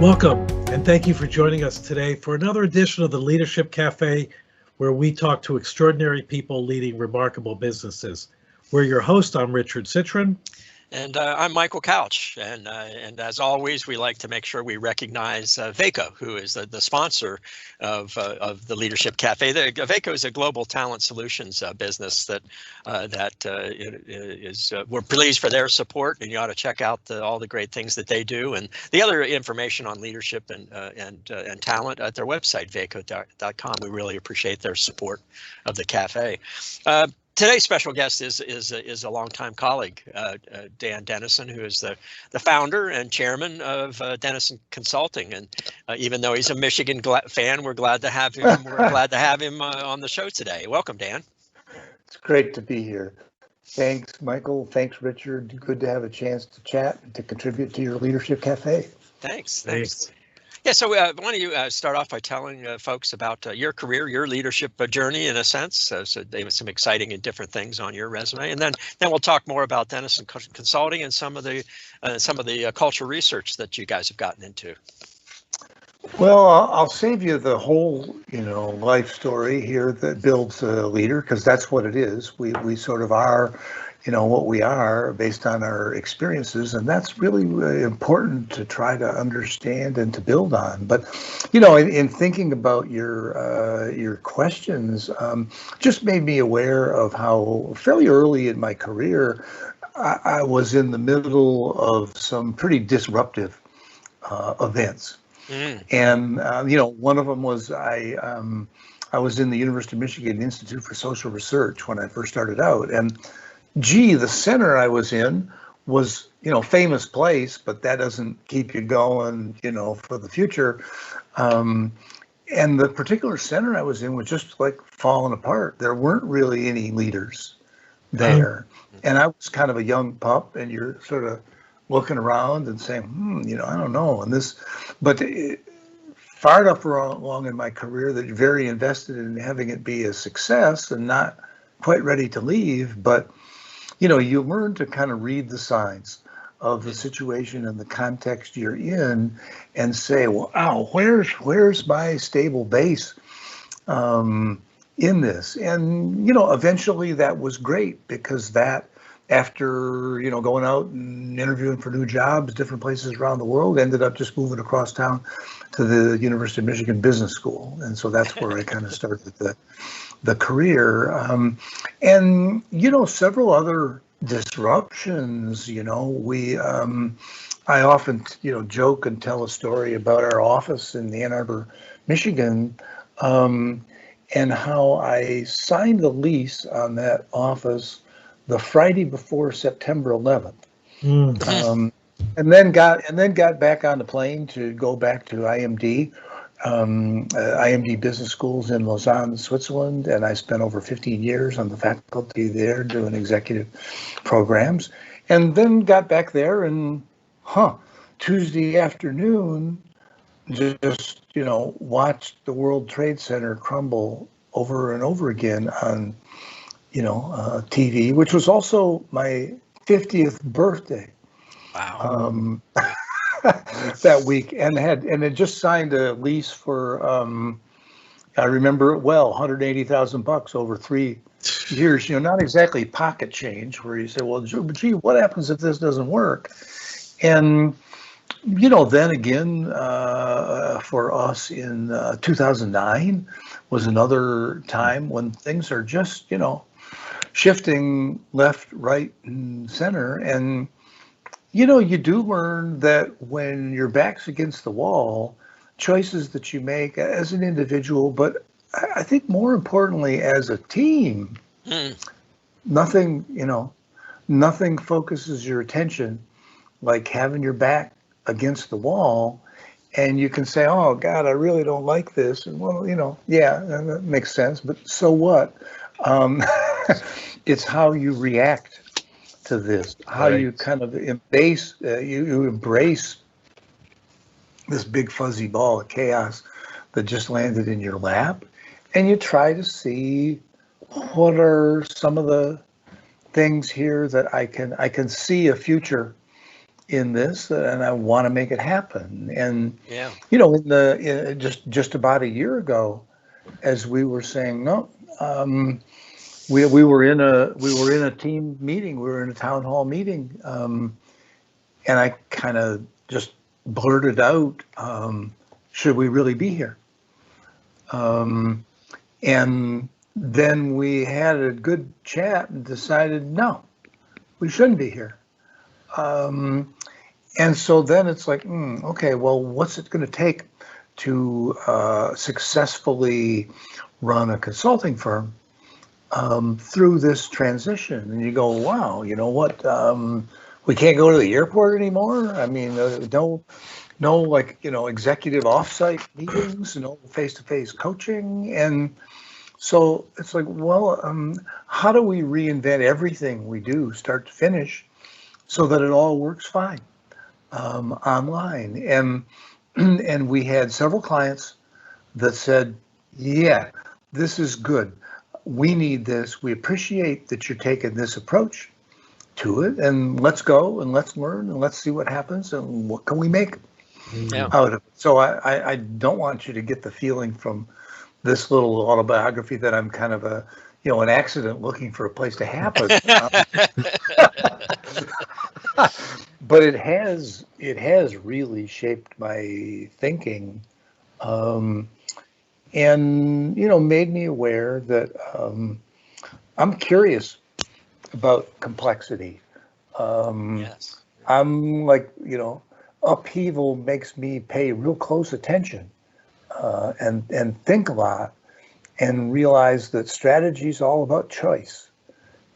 Welcome, and thank you for joining us today for another edition of the Leadership Cafe, where we talk to extraordinary people leading remarkable businesses. We're your host. I'm Richard Citron. And I'm Michael Couch, and as always, we like to make sure we recognize VACO, who is the sponsor of the Leadership Cafe. VACO is a global talent solutions business that is. We're pleased for their support, and you ought to check out all the great things that they do, and the other information on leadership and talent at their website, vaco.com. We really appreciate their support of the cafe. Today's special guest is a longtime colleague, Dan Denison, who is the founder and chairman of Denison Consulting. And even though he's a Michigan fan, we're glad to have him. We're glad to have him on the show today. Welcome, Dan. It's great to be here. Thanks, Michael. Thanks, Richard. Good to have a chance to chat and to contribute to your Leadership Cafe. Thanks. Yeah, so why don't you start off by telling folks about your career, your leadership journey, in a sense. So they have some exciting and different things on your resume, and then we'll talk more about Denison Consulting and some of the cultural research that you guys have gotten into. Well, I'll save you the whole, life story here that builds a leader, because that's what it is. We sort of are, what we are based on our experiences, and that's really important to try to understand and to build on. But, in thinking about your questions, just made me aware of how fairly early in my career, I was in the middle of some pretty disruptive events. And, one of them was I was in the University of Michigan Institute for Social Research when I first started out. And the center I was in was, famous place, but that doesn't keep you going, for the future. And the particular center I was in was just like falling apart. There weren't really any leaders there. And I was kind of a young pup, and you're sort of looking around and saying, I don't know. But far enough along in my career that you're very invested in having it be a success and not quite ready to leave. But, you learn to kind of read the signs of the situation and the context you're in and say, wow, where's my stable base in this? And, eventually that was great, because that, after, going out and interviewing for new jobs, different places around the world, ended up just moving across town to the University of Michigan Business School. And so that's where I kind of started the career. And, several other disruptions, I often, joke and tell a story about our office in Ann Arbor, Michigan, and how I signed the lease on that office the Friday before September 11th, and then got back on the plane to go back to IMD, IMD Business Schools in Lausanne, Switzerland, and I spent over 15 years on the faculty there doing executive programs, and then got back there and Tuesday afternoon just watched the World Trade Center crumble over and over again on TV, which was also my 50th birthday. Wow. That week, and had just signed a lease for I remember it well, $180,000 over 3 years. Not exactly pocket change, where you say, well, gee, what happens if this doesn't work? And then again, for us in 2009 was another time when things are just shifting left, right, and center. And, you do learn that when your back's against the wall, choices that you make as an individual, but I think more importantly as a team, nothing focuses your attention like having your back against the wall. And you can say, oh, God, I really don't like this. And yeah, that makes sense. But so what? It's how you react to this, how you kind of embrace this big fuzzy ball of chaos that just landed in your lap, and you try to see what are some of the things here that I can see a future in this, and I want to make it happen. And Yeah. just about a year ago, as we were saying, no, we were in a team meeting, we were in a town hall meeting, and I kind of just blurted out, should we really be here? And then we had a good chat and decided, no, we shouldn't be here. And so then it's like, okay, well, what's it going to take to successfully run a consulting firm through this transition? And you go, wow, you know what? We can't go to the airport anymore. I mean, no, like, executive offsite meetings, no face-to-face coaching. And so it's like, well, how do we reinvent everything we do, start to finish, so that it all works fine online? And we had several clients that said, yeah, this is good. We need this. We appreciate that you're taking this approach to it, and let's go and let's learn and let's see what happens and what can we make out of it. So I don't want you to get the feeling from this little autobiography that I'm kind of an accident looking for a place to happen. But it has really shaped my thinking, and made me aware that I'm curious about complexity. Yes. I'm like, upheaval makes me pay real close attention and think a lot and realize that strategy is all about choice.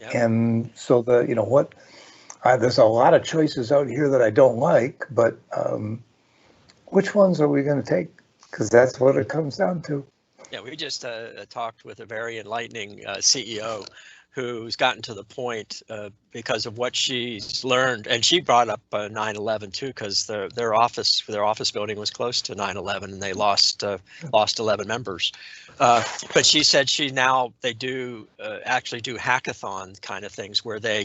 Yep. And so there's a lot of choices out here that I don't like, but which ones are we going to take? Because that's what it comes down to. Yeah, we just talked with a very enlightening CEO who's gotten to the point because of what she's learned, and she brought up 9/11 too, because their office building was close to 9/11, and they lost 11 members. But she said they do actually do hackathon kind of things where they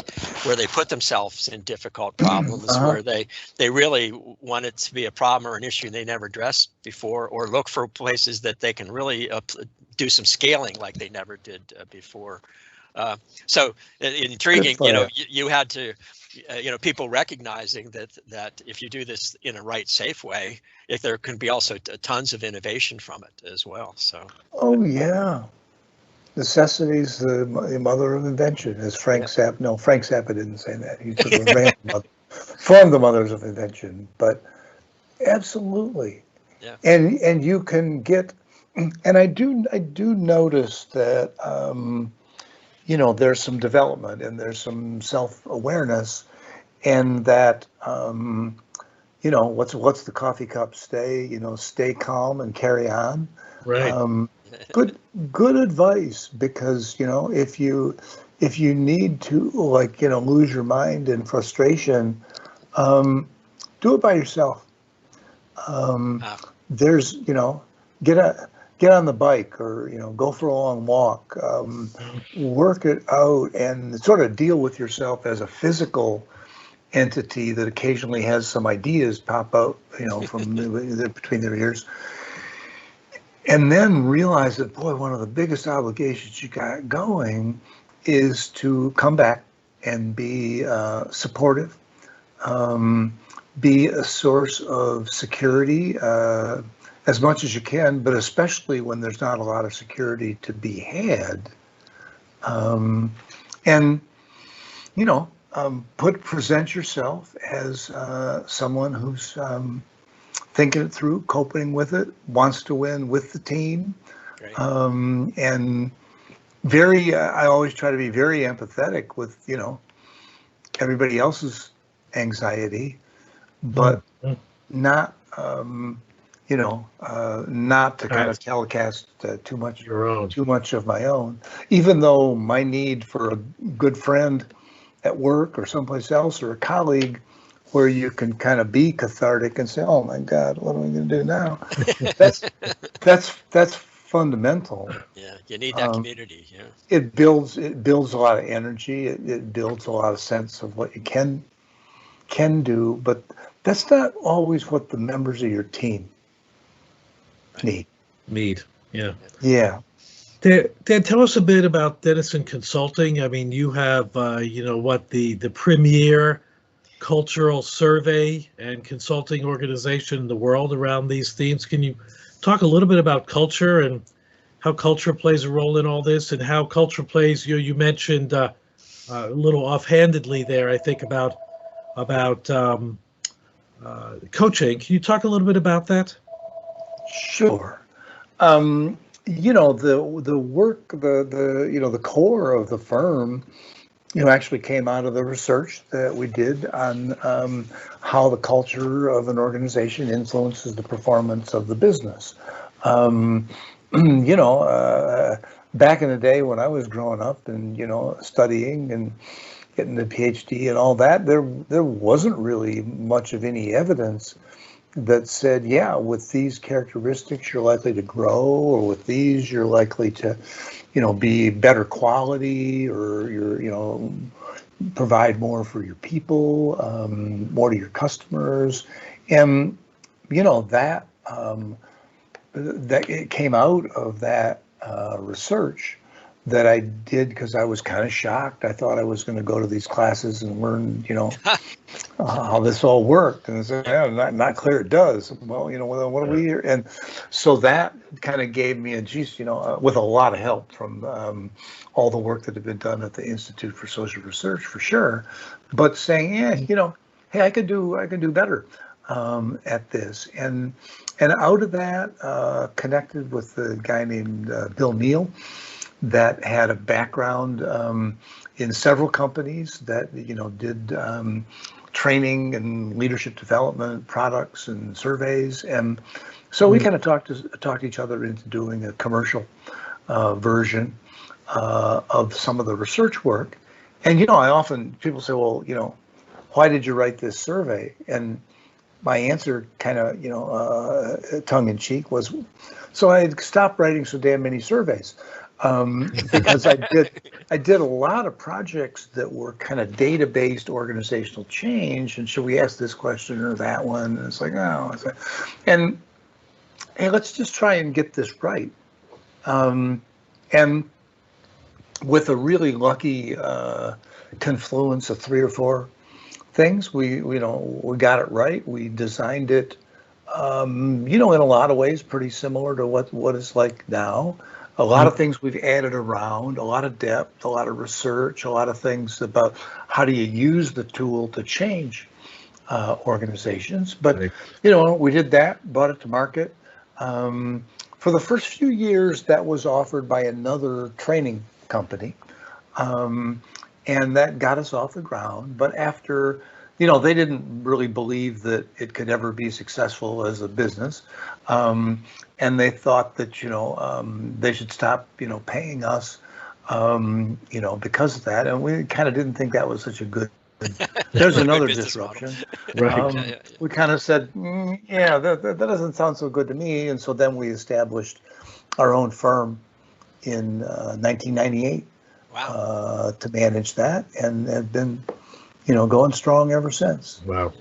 put themselves in difficult problems, where they really want it to be a problem or an issue they never addressed before, or look for places that they can really do some scaling like they never did before. So intriguing, you had to, people recognizing that if you do this in a right, safe way, there can be also tons of innovation from it as well. So. Oh yeah, necessity's the mother of invention, as Frank Zappa. No, Frank Zappa didn't say that. He sort of ran from the mothers of invention, but absolutely. Yeah. And you can get, and I do notice that. There's some development and there's some self-awareness, and that, what's the coffee cup stay calm and carry on. Right. Good advice, because, if you need to, lose your mind in frustration, do it by yourself. There's, get on the bike, or go for a long walk, work it out, and sort of deal with yourself as a physical entity that occasionally has some ideas pop out from between their ears, and then realize that, boy, one of the biggest obligations you got going is to come back and be supportive, be a source of security as much as you can, but especially when there's not a lot of security to be had. Present yourself as someone who's thinking it through, coping with it, wants to win with the team. Great. And I always try to be very empathetic with, everybody else's anxiety, but not, not to kind of telecast too much of my own, even though my need for a good friend at work or someplace else, or a colleague where you can kind of be cathartic and say, oh my God, what am I going to do now? That's fundamental. Yeah, you need that community. Yeah. It builds a lot of energy. It builds a lot of sense of what you can can do, but that's not always what the members of your team need. Yeah. Yeah. Dan, tell us a bit about Denison Consulting. I mean, you have, the premier cultural survey and consulting organization in the world around these themes. Can you talk a little bit about culture and how culture plays a role in all this, and how culture plays? You mentioned a little offhandedly there, I think, about coaching. Can you talk a little bit about that? Sure. The work, the core of the firm, actually came out of the research that we did on how the culture of an organization influences the performance of the business. Back in the day when I was growing up and, studying and getting the PhD and all that, there wasn't really much of any evidence that said, yeah, with these characteristics, you're likely to grow, or with these, you're likely to, be better quality, or you're, provide more for your people, more to your customers. And, that it came out of that research that I did because I was kind of shocked. I thought I was going to go to these classes and learn, how this all worked. And I said, yeah, not clear it does. Well, what are we here? And so that kind of gave me a juice, with a lot of help from all the work that had been done at the Institute for Social Research, for sure. But saying, hey, I could do better at this. And out of that, connected with a guy named Bill Neal, that had a background in several companies that did training and leadership development products and surveys, and so we kind of talked each other into doing a commercial version of some of the research work. And I often, people say, well, why did you write this survey? And my answer, kind of tongue in cheek, was, so I stopped writing so damn many surveys. Because I did a lot of projects that were kind of data-based organizational change, and should we ask this question or that one? And it's like, and hey, let's just try and get this right. And with a really lucky confluence of 3 or 4 things, we got it right. We designed it, in a lot of ways, pretty similar to what it's like now. A lot of things we've added around, a lot of depth, a lot of research, a lot of things about how do you use the tool to change organizations. But, we did that, brought it to market. For the first few years, that was offered by another training company. And that got us off the ground. But after, they didn't really believe that it could ever be successful as a business. And they thought that, they should stop, paying us, because of that. And we kind of didn't think that was such a good, there's another disruption. Right. We kind of said, that doesn't sound so good to me. And so then we established our own firm in 1998 to manage that, and have been, going strong ever since. Wow.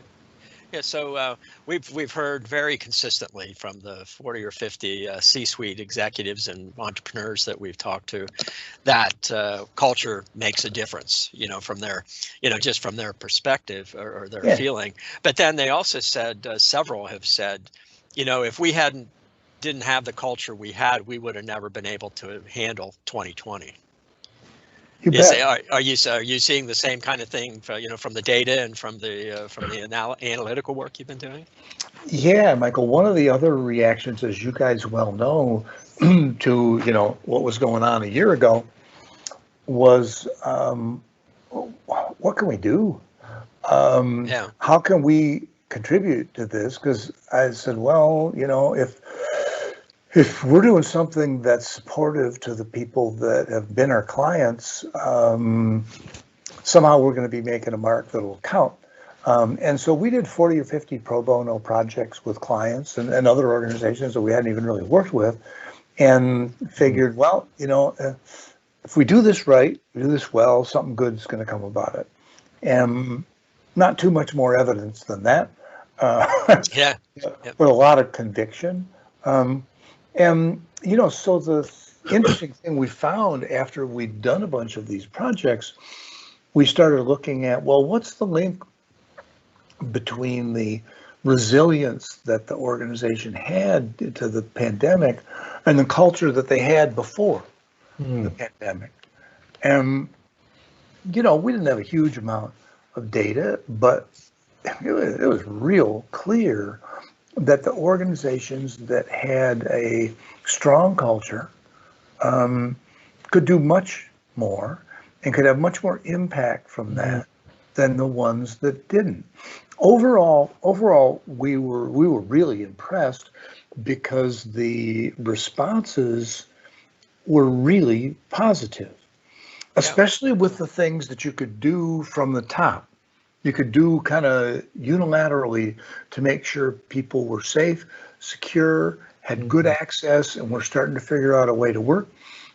Yeah, so we've heard very consistently from the 40 or 50 C-suite executives and entrepreneurs that we've talked to that culture makes a difference, from their, just from their perspective or their feeling. But then they also said, several have said, if we didn't have the culture we had, we would have never been able to handle 2020. You bet. Are you seeing the same kind of thing, from the data and from the analytical work you've been doing? Yeah, Michael. One of the other reactions, as you guys well know, to what was going on a year ago, was what can we do? How can we contribute to this? Because I said, well, if we're doing something that's supportive to the people that have been our clients, somehow we're going to be making a mark that will count. And so we did 40 or 50 pro bono projects with clients and other organizations that we hadn't even really worked with, and figured, well, if we do this right, we do this well, something good is going to come about it. And not too much more evidence than that, Yeah. Yep. but a lot of conviction. And, so the interesting thing we found after we'd done a bunch of these projects, we started looking at, well, what's the link between the resilience that the organization had to the pandemic and the culture that they had before the pandemic. And, we didn't have a huge amount of data, but it was real clear that the organizations that had a strong culture could do much more and could have much more impact from that than the ones that didn't. Overall, we were really impressed because the responses were really positive, especially with the things that you could do from the top. You could do kind of unilaterally to make sure people were safe, secure, had good access, and we're starting to figure out a way to work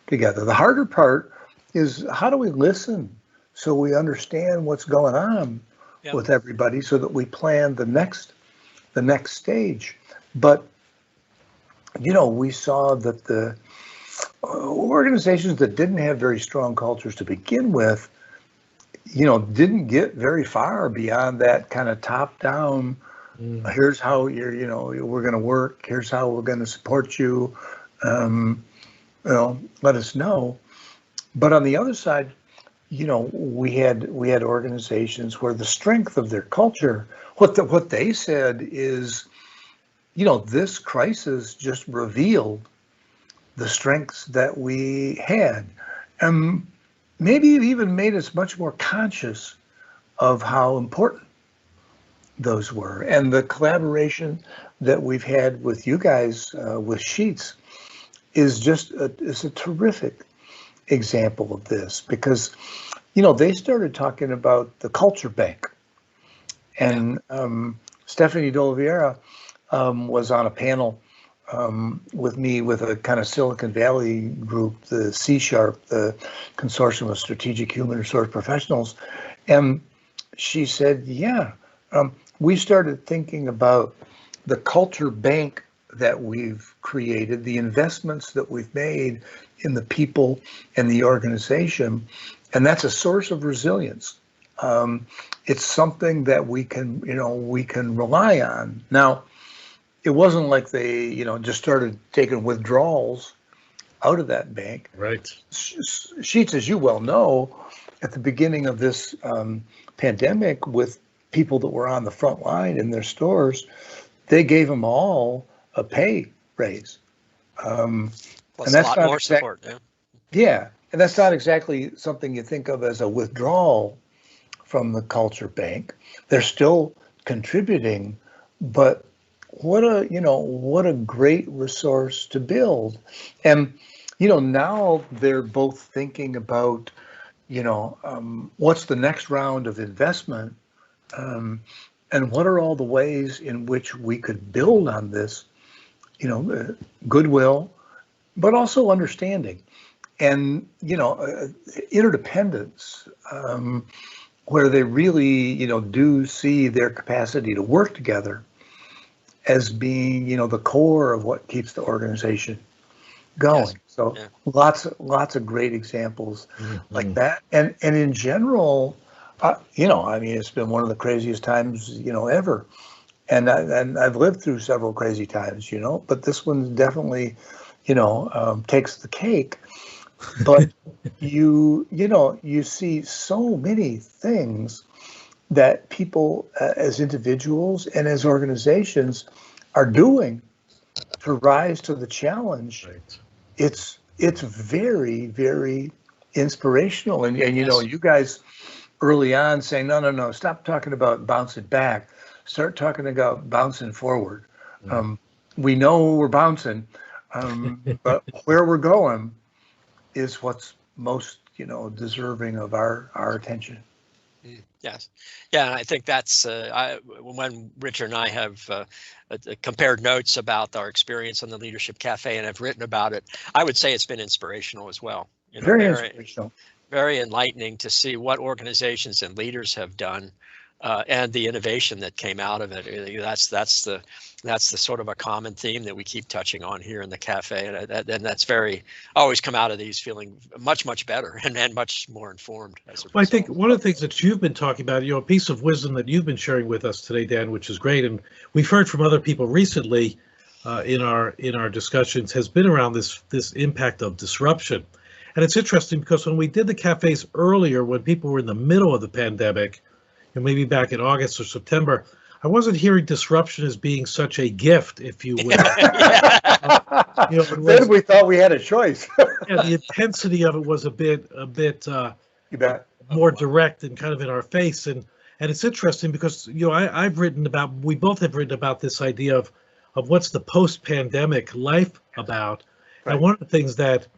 together. The harder part is, how do we listen so we understand what's going on with everybody so that we plan the next stage. But, we saw that the organizations that didn't have very strong cultures to begin with, didn't get very far beyond that kind of top down. Here's how we're going to work. Here's how we're going to support you. Let us know. But on the other side, we had organizations where the strength of their culture, what they said is, this crisis just revealed the strengths that we had. Maybe it even made us much more conscious of how important those were. And the collaboration that we've had with you guys with Sheets is a terrific example of this, because they started talking about the culture bank, and Stephanie D'Oliveira was on a panel with me with a kind of Silicon Valley group, the C-Sharp, the Consortium of Strategic Human Resource Professionals, and she said, we started thinking about the culture bank that we've created, the investments that we've made in the people and the organization, and that's a source of resilience. It's something that we can rely on. Now, it wasn't like they, just started taking withdrawals out of that bank. Right. Sheets, as you well know, at the beginning of this pandemic, with people that were on the front line in their stores, they gave them all a pay raise. Plus and that's a lot more support. Yeah, and that's not exactly something you think of as a withdrawal from the culture bank. They're still contributing, but what a great resource to build. And now they're both thinking about what's the next round of investment, and what are all the ways in which we could build on this goodwill, but also understanding and interdependence, where they really do see their capacity to work together as being the core of what keeps the organization going. Yes. So lots of great examples like that, and in general, it's been one of the craziest times ever, and I've lived through several crazy times, but this one definitely takes the cake. But you see so many things that people as individuals and as organizations are doing to rise to the challenge. Right. It's very, very inspirational. And you guys early on saying, no, stop talking about bouncing back. Start talking about bouncing forward. We know we're bouncing, but where we're going is what's most, deserving of our attention. Yes. Yeah, I think that's when Richard and I have compared notes about our experience on the Leadership Cafe and have written about it, I would say it's been inspirational as well. Very inspirational. Very enlightening to see what organizations and leaders have done and the innovation that came out of it. That's the sort of a common theme that we keep touching on here in the cafe, and that's very always come out of these feeling much better and much more informed as a result. Well, I think one of the things that you've been talking about, a piece of wisdom that you've been sharing with us today, Dan, which is great, and we've heard from other people recently in our discussions, has been around this impact of disruption. And it's interesting because when we did the cafes earlier, when people were in the middle of the pandemic, and maybe back in August or September, I wasn't hearing disruption as being such a gift, if you will. Then we thought we had a choice. Yeah, the intensity of it was a bit You bet. more direct and kind of in our face. And it's interesting because, I've written about, we both have written about this idea of what's the post-pandemic life about. Right. And one of the things that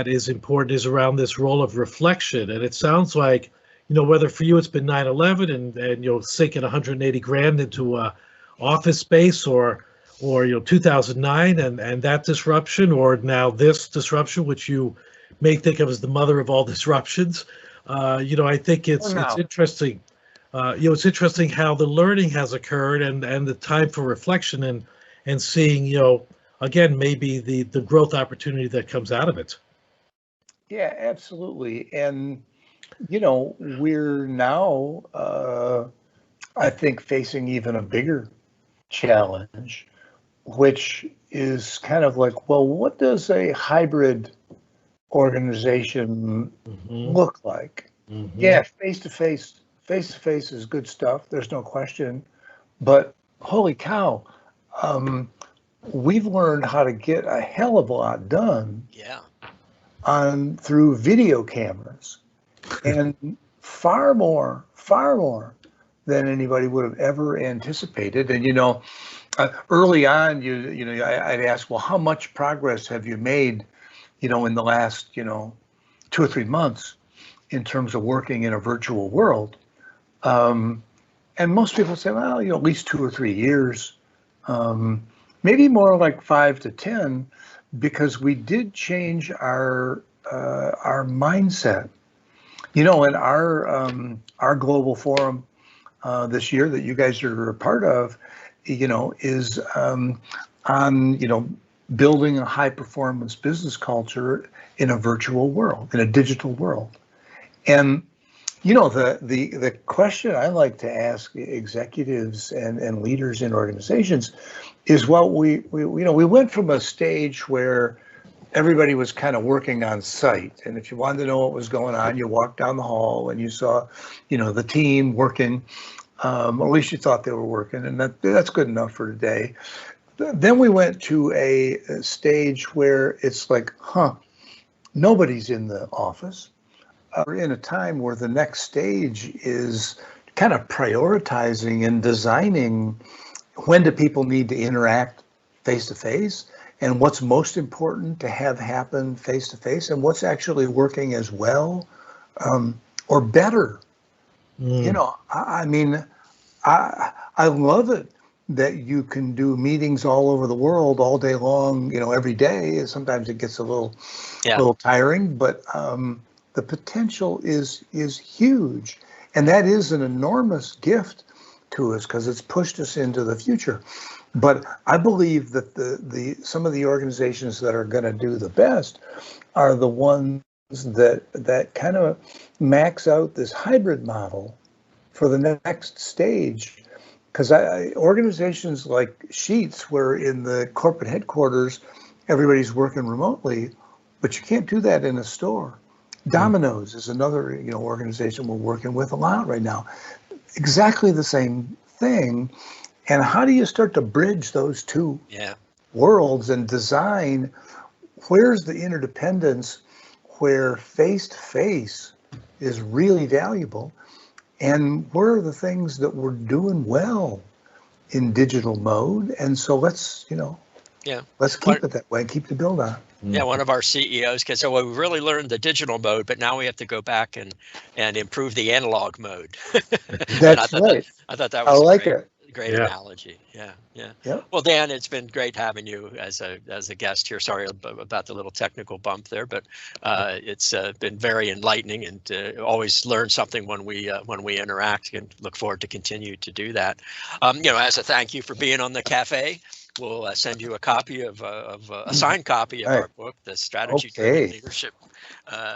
is important is around this role of reflection. And it sounds like, whether for you it's been 9/11 and sinking 180 grand into a office space, or 2009 and that disruption, or now this disruption, which you may think of as the mother of all disruptions. I think it's interesting. It's interesting how the learning has occurred and the time for reflection and seeing, again, maybe the growth opportunity that comes out of it. Yeah, absolutely. And we're now, I think, facing even a bigger challenge, which is kind of like, well, what does a hybrid organization look like? Mm-hmm. Yeah, face-to-face is good stuff. There's no question. But holy cow, we've learned how to get a hell of a lot done through video cameras. And far more than anybody would have ever anticipated. And early on, I'd ask, well, how much progress have you made, in the last 2 or 3 months in terms of working in a virtual world? And most people say, well, at least 2 or 3 years, maybe more like 5 to 10, because we did change our mindset. In our global forum this year that you guys are a part of, is on building a high performance business culture in a virtual world, in a digital world. And the question I like to ask executives and leaders in organizations is, well, we went from a stage where everybody was kind of working on site. And if you wanted to know what was going on, you walked down the hall and you saw, the team working, or at least you thought they were working, and that's good enough for today. Then we went to a stage where it's like, nobody's in the office. We're in a time where the next stage is kind of prioritizing and designing when do people need to interact face-to-face, and what's most important to have happen face-to-face, and what's actually working as well or better. I love it that you can do meetings all over the world all day long, every day. Sometimes it gets a little tiring, but the potential is huge. And that is an enormous gift to us because it's pushed us into the future. But I believe that some of the organizations that are going to do the best are the ones that kind of max out this hybrid model for the next stage. Because organizations like Sheetz, where in the corporate headquarters, everybody's working remotely, but you can't do that in a store. Domino's is another organization we're working with a lot right now. Exactly the same thing. And how do you start to bridge those two worlds and design where's the interdependence where face-to-face is really valuable, and where are the things that we're doing well in digital mode? And so let's keep it that way and keep the build on. Yeah, one of our CEOs said, so we really learned the digital mode, but now we have to go back and improve the analog mode. That's right. I thought that was Great Yeah. analogy. Yeah. Yep. Well, Dan, it's been great having you as a guest here. Sorry about the little technical bump there, but it's been very enlightening, and always learn something when we interact, and look forward to continue to do that. As a thank you for being on the cafe, we'll send you a copy of a signed copy of Right. our book, The Strategy-Driven Okay. Leadership.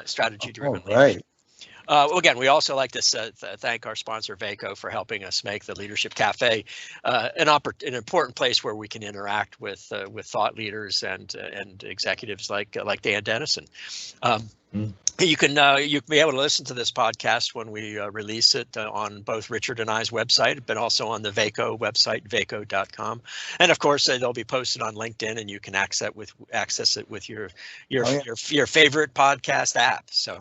Strategy-Driven All right. Leadership. Well, again, we also like to thank our sponsor, VACO, for helping us make the Leadership Cafe an important place where we can interact with thought leaders and executives like Dan Denison. You can be able to listen to this podcast when we release it on both Richard and I's website, but also on the VACO website, vaco.com. And of course, they'll be posted on LinkedIn, and you can access it with your favorite podcast app. So,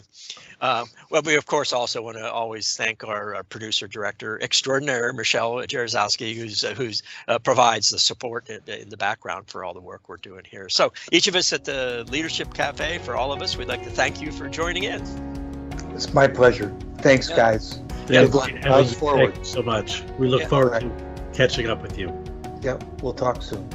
well, we of course also want to always thank our producer director extraordinaire, Michelle Jarzowski, who's provides the support in the background for all the work we're doing here. So each of us at the Leadership Cafe, for all of us, we'd like to thank you for joining in. It's my pleasure. Thanks, guys. Yeah, Good luck. great How's having you. forward? Thank you so much. We look Yeah. forward All to catching up with you. Yep. We'll talk soon.